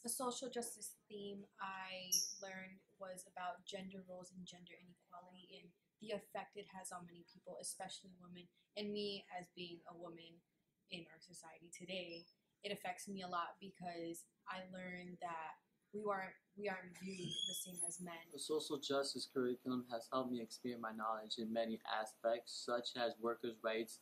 A social justice theme I learned was about gender roles and gender inequality and the effect it has on many people, especially women. And me, as being a woman in our society today, it affects me a lot because I learned that we aren't viewed the same as men. The social justice curriculum has helped me expand my knowledge in many aspects, such as workers' rights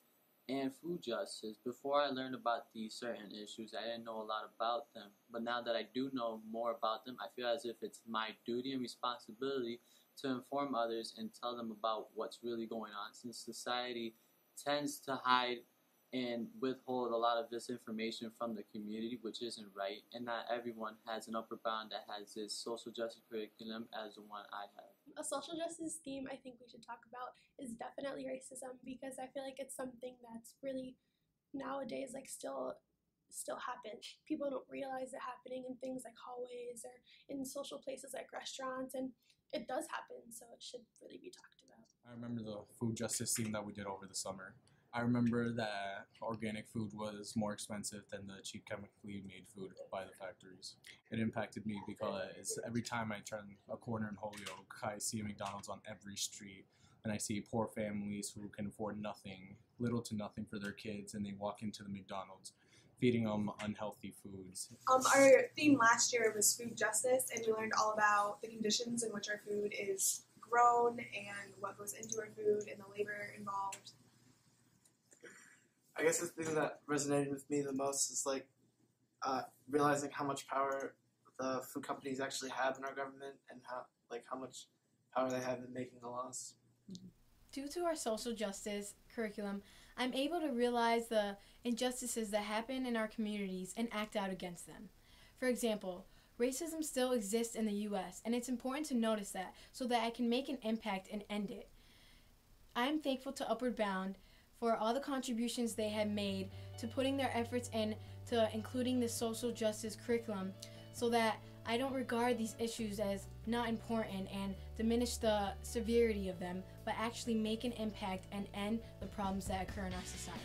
and food justice. Before I learned about these certain issues, I didn't know a lot about them. But now that I do know more about them, I feel as if it's my duty and responsibility to inform others and tell them about what's really going on, since society tends to hide and withhold a lot of this information from the community, which isn't right, and not everyone has an upper bound that has this social justice curriculum as the one I have. A social justice theme I think we should talk about is definitely racism, because I feel like it's something that's really nowadays still happens. People don't realize it happening in things like hallways or in social places like restaurants, and it does happen, so it should really be talked about. I remember the food justice theme that we did over the summer. I remember that organic food was more expensive than the cheap chemically made food by the factories. It impacted me because every time I turn a corner in Holyoke, I see a McDonald's on every street, and I see poor families who can afford nothing, little to nothing for their kids, and they walk into the McDonald's feeding them unhealthy foods. Our theme last year was food justice, and we learned all about the conditions in which our food is grown and what goes into our food and the labor involved. I guess the thing that resonated with me the most is realizing how much power the food companies actually have in our government and how much power they have in making the laws. Due to our social justice curriculum, I'm able to realize the injustices that happen in our communities and act out against them. For example, racism still exists in the U.S., and it's important to notice that so that I can make an impact and end it. I'm thankful to Upward Bound for all the contributions they have made to putting their efforts in to including the social justice curriculum so that I don't regard these issues as not important and diminish the severity of them, but actually make an impact and end the problems that occur in our society.